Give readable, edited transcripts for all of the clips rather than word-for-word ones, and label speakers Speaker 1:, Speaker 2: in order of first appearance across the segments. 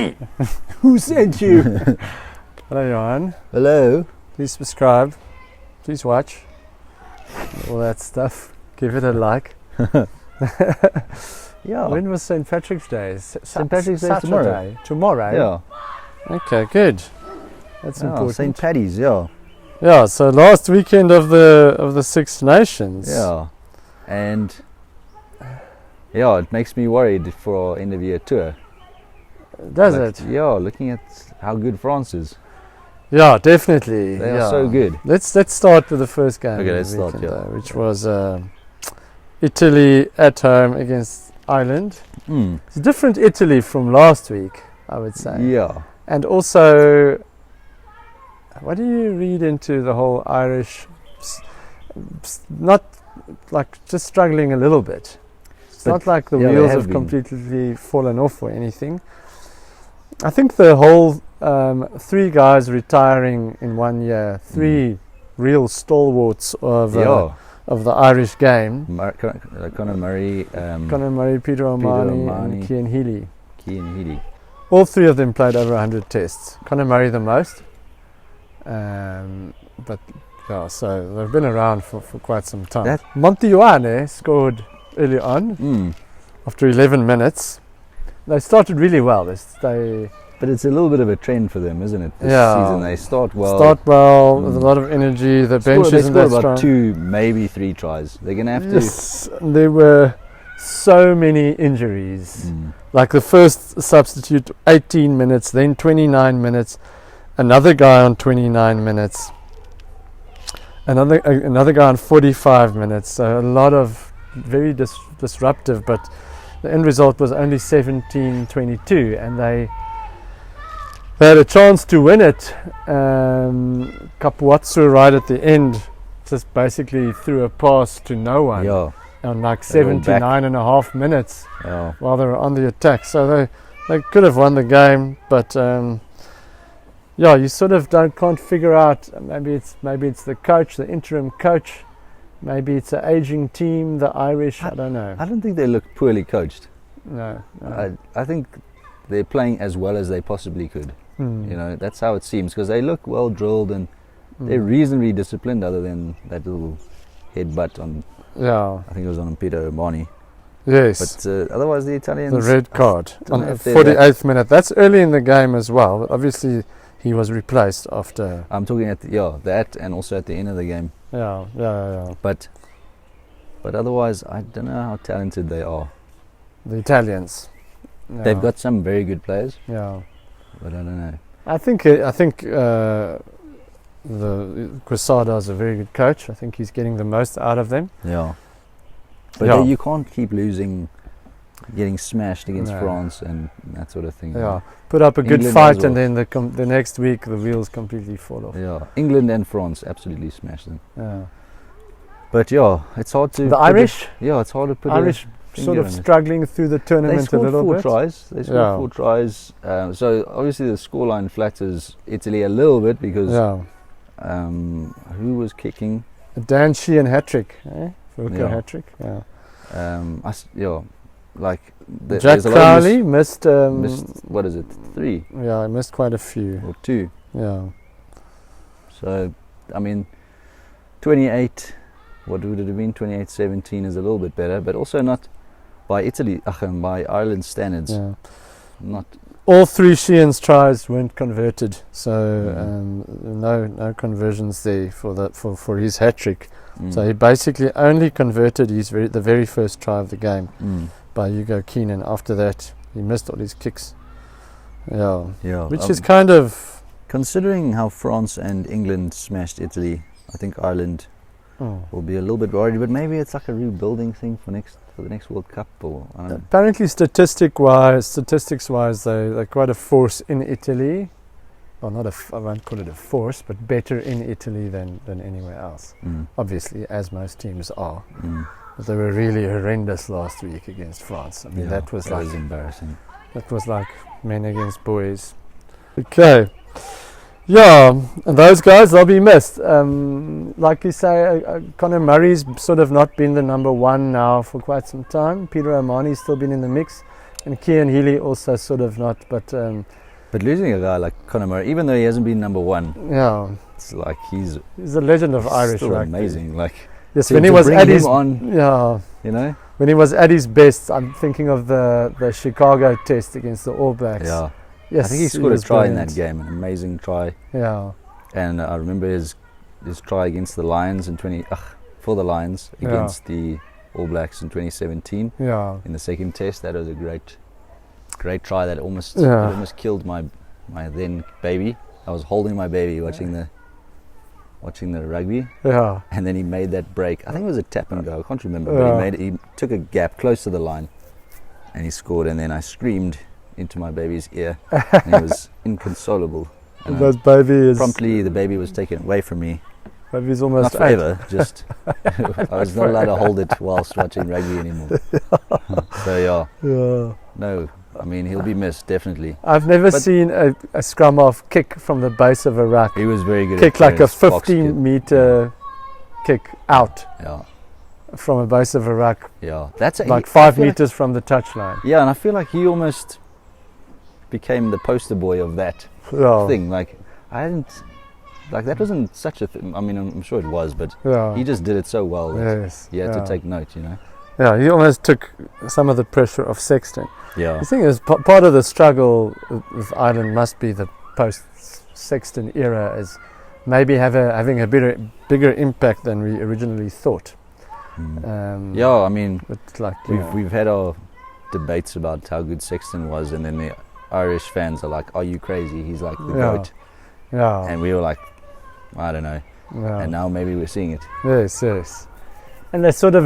Speaker 1: me. Who sent you? Hello, Johan.
Speaker 2: Hello.
Speaker 1: Please subscribe. Please watch. All that stuff. Give it a like.
Speaker 2: Yeah.
Speaker 1: When was St. Patrick's Day?
Speaker 2: St. Patrick's Day is tomorrow.
Speaker 1: Tomorrow?
Speaker 2: Yeah.
Speaker 1: Okay, good. That's important.
Speaker 2: St. Paddy's, yeah.
Speaker 1: Yeah, so last weekend of the Six Nations.
Speaker 2: Yeah. And yeah, it makes me worried for our end of year tour.
Speaker 1: Does it?
Speaker 2: Yeah, looking at how good France is.
Speaker 1: Yeah, definitely.
Speaker 2: They are so good.
Speaker 1: Let's start with the first game.
Speaker 2: Okay,
Speaker 1: of
Speaker 2: let's
Speaker 1: the
Speaker 2: start,
Speaker 1: weekend,
Speaker 2: yeah.
Speaker 1: though, which was Italy at home against Ireland. It's a different Italy from last week, I would say.
Speaker 2: Yeah.
Speaker 1: And also, what do you read into the whole Irish? Not like just struggling a little bit. It's not like the wheels have completely fallen off or anything. I think the whole 3 guys retiring in 1 year, 3 real stalwarts of the Irish game.
Speaker 2: Conor Murray,
Speaker 1: Peter O'Mahony and Cian Healy. All 3 of them played over 100 tests. Conor Murray the most. But yeah, so they've been around for quite some time. Monty Ioane scored early on after 11 minutes. They started really well.
Speaker 2: But it's a little bit of a trend for them, isn't it? This season they start well. With a lot of energy. The bench isn't that strong. About 2, maybe 3 tries. They're going to have to.
Speaker 1: Yes, there were so many injuries. Like the first substitute, 18 minutes, then 29 minutes. Another guy on 29 minutes. Another guy on 45 minutes. So a lot of very disruptive, but the end result was only 17-22, and they had a chance to win it. Kapuatsu right at the end just basically threw a pass to no one on like 79 and a half minutes while they were on the attack. So they could have won the game, but you sort of can't figure out. Maybe it's the coach, the interim coach. Maybe it's an aging team, the Irish. I don't know.
Speaker 2: I don't think they look poorly coached.
Speaker 1: No.
Speaker 2: I think they're playing as well as they possibly could. You know, that's how it seems, because they look well drilled and they're reasonably disciplined, other than that little headbutt on. Yeah. I think it was on Peter O'Mahony.
Speaker 1: Yes.
Speaker 2: But otherwise, the Italians.
Speaker 1: The red card on the 48th minute. That's early in the game as well. Obviously, he was replaced after.
Speaker 2: I'm talking at that and also at the end of the game.
Speaker 1: Yeah.
Speaker 2: But otherwise, I don't know how talented they are.
Speaker 1: The Italians. Yeah.
Speaker 2: They've got some very good players.
Speaker 1: Yeah.
Speaker 2: But I don't know.
Speaker 1: I think the Quesada is a very good coach. I think he's getting the most out of them.
Speaker 2: Yeah. But you can't keep losing, getting smashed against France and that sort of thing.
Speaker 1: Yeah. Put up a good fight and then the next week the wheels completely fall off.
Speaker 2: Yeah. England and France absolutely smashed them.
Speaker 1: Yeah.
Speaker 2: But it's hard to.
Speaker 1: The Irish?
Speaker 2: It's hard to put.
Speaker 1: Irish sort of struggling through the tournament a little bit.
Speaker 2: They scored 4 tries. So obviously the scoreline flatters Italy a little bit because who was kicking?
Speaker 1: Dan Sheehan hat-trick, Wilco hat-trick. Jack Crowley missed
Speaker 2: what is it? 3?
Speaker 1: Yeah, I missed quite a few.
Speaker 2: Or 2.
Speaker 1: Yeah.
Speaker 2: So I mean, 28. What would it have been? 28-17 is a little bit better, but also not by by Ireland's standards.
Speaker 1: Yeah.
Speaker 2: Not
Speaker 1: all 3 Sheehan's tries weren't converted, so no conversions there for his hat trick. So he basically only converted the very first try of the game by Hugo Keenan. After that, he missed all his kicks. Yeah. Which is kind of,
Speaker 2: considering how France and England smashed Italy, I think Ireland will be a little bit worried, but maybe it's like a rebuilding thing for the next World Cup, or I don't know.
Speaker 1: Apparently statistics wise they're quite a force in Italy. Well, I won't call it a force, but better in Italy than anywhere else. Obviously, as most teams are. But they were really horrendous last week against France. I mean, that was
Speaker 2: embarrassing.
Speaker 1: That was like men against boys. Okay. Yeah, and those guys, they'll be missed. Like you say, Conor Murray's sort of not been the number 1 now for quite some time. Peter O'Mahony's still been in the mix. And Cian Healy also sort of not, but
Speaker 2: But losing a guy like Conor Murray, even though he hasn't been number one,
Speaker 1: yeah,
Speaker 2: it's like he's
Speaker 1: a legend of Irish
Speaker 2: still
Speaker 1: rugby.
Speaker 2: amazing. Like,
Speaker 1: Yes,
Speaker 2: to-
Speaker 1: when he
Speaker 2: to
Speaker 1: was
Speaker 2: bring
Speaker 1: at
Speaker 2: him
Speaker 1: his
Speaker 2: on,
Speaker 1: yeah,
Speaker 2: you know,
Speaker 1: when he was at his best, I'm thinking of the Chicago test against the All Blacks.
Speaker 2: yeah.
Speaker 1: Yes,
Speaker 2: I think he scored a
Speaker 1: was
Speaker 2: try in
Speaker 1: brilliant.
Speaker 2: that game, an amazing try.
Speaker 1: Yeah,
Speaker 2: And I remember his try against the Lions in for the Lions
Speaker 1: Yeah.
Speaker 2: against the All Blacks in 2017
Speaker 1: yeah,
Speaker 2: in the second test. That was a great try that almost
Speaker 1: Yeah.
Speaker 2: it almost killed my then baby. I was holding my baby watching the rugby,
Speaker 1: yeah,
Speaker 2: and then he made that break. I think it was a tap and go. I can't remember,
Speaker 1: Yeah.
Speaker 2: but he took a gap close to the line, and he scored. And then I screamed into my baby's ear, and he was inconsolable. And
Speaker 1: that baby is
Speaker 2: promptly, the baby was taken away from me.
Speaker 1: baby's
Speaker 2: Not
Speaker 1: almost 8.
Speaker 2: forever, just I was not allowed to hold it whilst watching rugby anymore. So
Speaker 1: Yeah.
Speaker 2: no, I mean he'll be missed definitely.
Speaker 1: I've never
Speaker 2: But-
Speaker 1: seen a scrum half kick from the base of a ruck.
Speaker 2: He was very good.
Speaker 1: Kick
Speaker 2: at
Speaker 1: like a
Speaker 2: playing box
Speaker 1: 15-meter kick out
Speaker 2: kick. Yeah,
Speaker 1: from a base of a ruck,
Speaker 2: yeah. That's
Speaker 1: like
Speaker 2: I
Speaker 1: 5
Speaker 2: feel like-
Speaker 1: meters from the touchline.
Speaker 2: Yeah, and I feel like he almost became the poster boy of that
Speaker 1: Yeah,
Speaker 2: thing. Like I hadn't, like that wasn't such a thing. I mean, I'm sure it was, but
Speaker 1: yeah.
Speaker 2: he just did it so well that
Speaker 1: Yes.
Speaker 2: he had
Speaker 1: yeah.
Speaker 2: to take note. You know.
Speaker 1: Yeah, he almost took some of the pressure off Sexton.
Speaker 2: Yeah.
Speaker 1: The thing is, part of the struggle with Ireland must be the post-Sexton era, is maybe having a bigger impact than we originally thought.
Speaker 2: Yeah, I mean,
Speaker 1: But like you know,
Speaker 2: we've had our debates about how good Sexton was, and then the Irish fans are like, "Are you crazy? He's like the
Speaker 1: Yeah.
Speaker 2: goat,"
Speaker 1: yeah,
Speaker 2: and we were like, "I don't know."
Speaker 1: yeah.
Speaker 2: And now maybe we're seeing it.
Speaker 1: Yes. And they sort of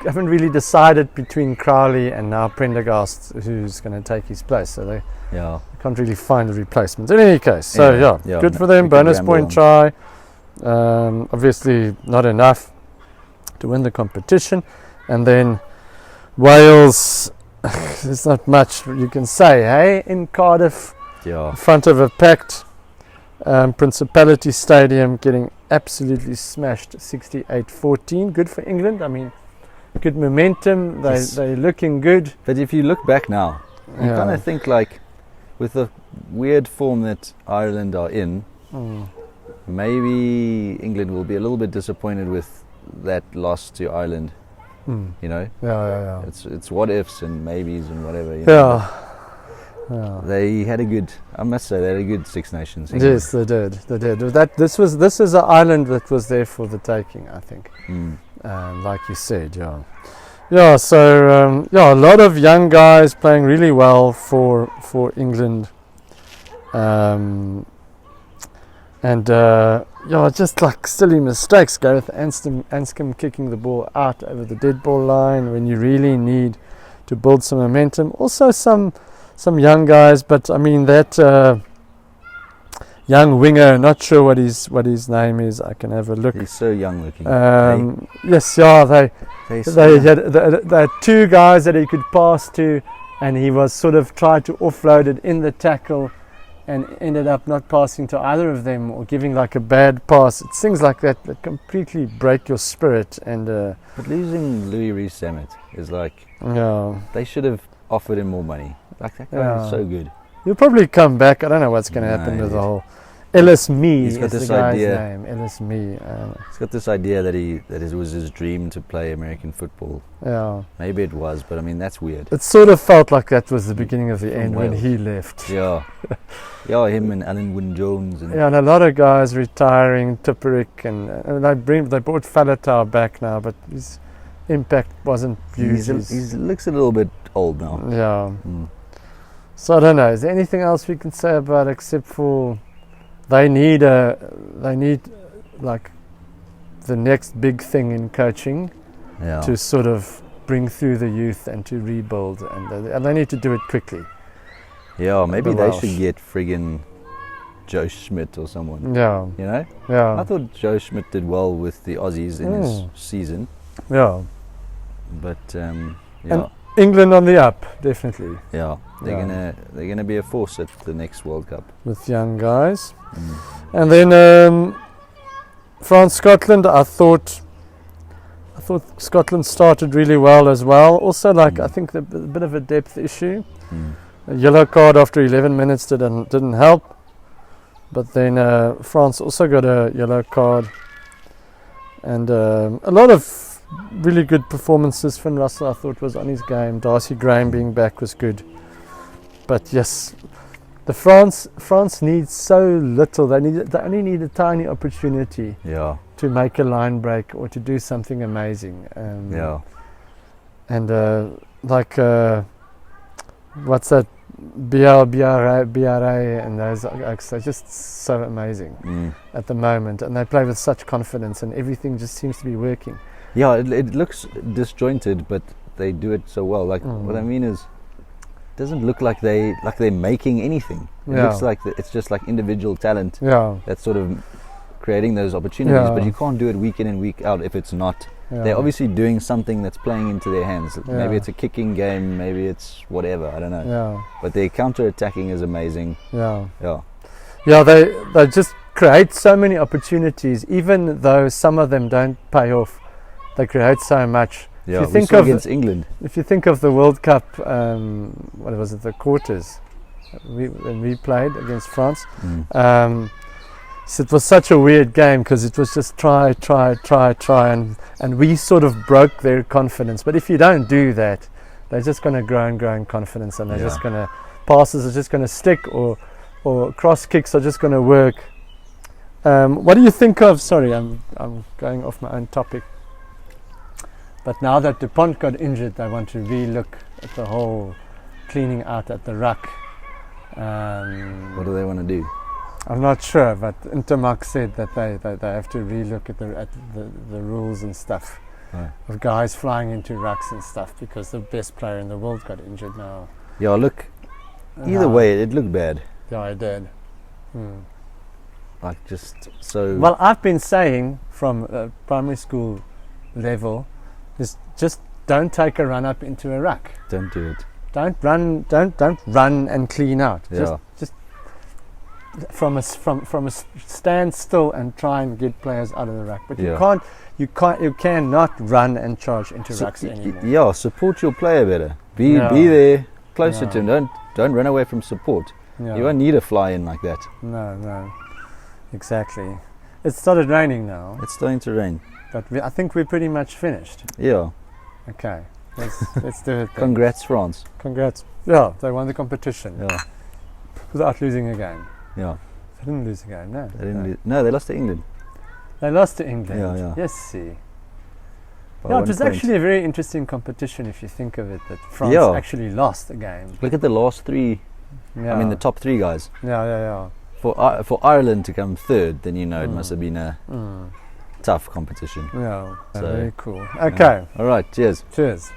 Speaker 1: haven't really decided between Crowley and now Prendergast who's going to take his place. So they
Speaker 2: Yeah,
Speaker 1: can't really find a replacement. In any case, so
Speaker 2: Yeah,
Speaker 1: good for them.
Speaker 2: we can
Speaker 1: Bonus
Speaker 2: gamble
Speaker 1: point
Speaker 2: on.
Speaker 1: try. Obviously not enough to win the competition. And then Wales, there's not much you can say, hey, in Cardiff,
Speaker 2: yeah,
Speaker 1: in front of a packed Principality Stadium, getting absolutely smashed 68-14. Good for England. I mean, good momentum.
Speaker 2: Yes.
Speaker 1: They're looking good.
Speaker 2: But if you look back now, you
Speaker 1: Yeah.
Speaker 2: kind of think like, with the weird form that Ireland are in,
Speaker 1: Mm.
Speaker 2: maybe England will be a little bit disappointed with that loss to Ireland.
Speaker 1: Mm.
Speaker 2: You know,
Speaker 1: Yeah.
Speaker 2: it's what ifs and maybes and whatever. You know.
Speaker 1: Yeah. Yeah.
Speaker 2: They had a good, I must say, they had a good Six Nations. England.
Speaker 1: Yes, they did. This is an island that was there for the taking, I think.
Speaker 2: Mm.
Speaker 1: Like you said, yeah. Yeah. So a lot of young guys playing really well for England. Just like silly mistakes. Gareth Anscombe kicking the ball out over the dead ball line when you really need to build some momentum. Also some young guys, but I mean that young winger, not sure what his name is. I can have a look.
Speaker 2: He's so young looking.
Speaker 1: Yes, yeah, they
Speaker 2: They
Speaker 1: had two guys that he could pass to, and he was sort of tried to offload it in the tackle and ended up not passing to either of them or giving like a bad pass. It's things like that completely break your spirit. And
Speaker 2: But losing Louis Rees-Zammit is like,
Speaker 1: yeah,
Speaker 2: they should have offered him more money. Like that guy
Speaker 1: Yeah.
Speaker 2: is so good.
Speaker 1: he'll probably come back. I don't know what's going to happen
Speaker 2: No,
Speaker 1: with the
Speaker 2: he-
Speaker 1: whole Ellis Mee
Speaker 2: He's got
Speaker 1: is the
Speaker 2: this
Speaker 1: guy's
Speaker 2: idea.
Speaker 1: name. Ellis Mee.
Speaker 2: He's got this idea that it was his dream to play American football.
Speaker 1: Yeah,
Speaker 2: Maybe it was, but I mean that's weird.
Speaker 1: it sort of felt like that was the beginning of the
Speaker 2: From
Speaker 1: end when
Speaker 2: Wales.
Speaker 1: he left.
Speaker 2: Yeah, him and Alan Wynne-Jones and
Speaker 1: Yeah, and a lot of guys retiring, Tipperick, and they brought Falatau back now, but his impact wasn't huge.
Speaker 2: he looks a little bit old now.
Speaker 1: Yeah.
Speaker 2: Mm.
Speaker 1: So I don't know. Is there anything else we can say about it except for they need like the next big thing in coaching
Speaker 2: Yeah,
Speaker 1: to sort of bring through the youth and to rebuild, and they need to do it quickly.
Speaker 2: yeah. Maybe
Speaker 1: the
Speaker 2: they
Speaker 1: Welsh.
Speaker 2: should get friggin' Joe Schmidt or someone.
Speaker 1: Yeah,
Speaker 2: You know, I
Speaker 1: yeah,
Speaker 2: thought Joe Schmidt did well with the Aussies in his season,
Speaker 1: yeah.
Speaker 2: but
Speaker 1: And-
Speaker 2: yeah,
Speaker 1: England on the up, definitely,
Speaker 2: yeah. They're
Speaker 1: Yeah.
Speaker 2: gonna be a force at the next World Cup.
Speaker 1: with young guys.
Speaker 2: Mm.
Speaker 1: And then France Scotland, I thought thought Scotland started really well as well. Also, I think a bit of a depth issue. A yellow card after 11 minutes didn't help. But then France also got a yellow card. And a lot of really good performances. Finn Russell, I thought, was on his game. Darcy Graham being back was good. But yes, France needs so little. They only need a tiny opportunity to make a line break or to do something amazing. And what's that? BRA and those are just so amazing at the moment, and they play with such confidence, and everything just seems to be working.
Speaker 2: Yeah, it looks disjointed, but they do it so well. What I mean is, it doesn't look like they're making anything. It looks like it's just like individual talent that's sort of creating those opportunities. But you can't do it week in and week out if it's not. They're obviously doing something that's playing into their hands. Maybe it's a kicking game, maybe it's whatever, I don't know. But their counter-attacking is amazing.
Speaker 1: They just create so many opportunities, even though some of them don't pay off. They create so much.
Speaker 2: If you think of against England.
Speaker 1: If you think of the World Cup, what was it, the quarters, when we played against France, so it was such a weird game because it was just try, and we sort of broke their confidence. But if you don't do that, they're just going to grow in confidence, and they're just going to, passes are just going to stick, or cross kicks are just going to work. What do you think of? Sorry, I'm going off my own topic. But now that Dupont got injured, they want to re-look at the whole cleaning out at the ruck.
Speaker 2: What do they want to do?
Speaker 1: I'm not sure, but Intermark said that they have to re-look at the rules and stuff of guys flying into rucks and stuff, because the best player in the world got injured now.
Speaker 2: Yeah, look, either way, it looked bad.
Speaker 1: Yeah, it did.
Speaker 2: Just so...
Speaker 1: Well, I've been saying from primary school level, is just don't take a run up into a ruck.
Speaker 2: Don't do it.
Speaker 1: Don't run and clean out. Just from a stand still and try and get players out of the ruck. But you cannot run and charge into rucks anymore.
Speaker 2: Support your player better. Be there closer to him. Don't run away from support. You don't need a fly in like that.
Speaker 1: No, exactly. It started raining now.
Speaker 2: It's starting to rain.
Speaker 1: But I think we're pretty much finished.
Speaker 2: Yeah.
Speaker 1: Okay. Let's do it then.
Speaker 2: Congrats, France.
Speaker 1: Congrats. Yeah, they won the competition.
Speaker 2: Yeah.
Speaker 1: Without losing a game.
Speaker 2: Yeah.
Speaker 1: They didn't lose a game, no.
Speaker 2: No, they lost to England.
Speaker 1: They lost to England.
Speaker 2: Yeah.
Speaker 1: Yes, see. It was actually a very interesting competition if you think of it, that France actually lost a game.
Speaker 2: Look at the last three. I mean, the top three guys.
Speaker 1: Yeah.
Speaker 2: For Ireland to come third, then it must have been a tough competition.
Speaker 1: Yeah, very cool. Okay.
Speaker 2: All right, cheers.
Speaker 1: Cheers.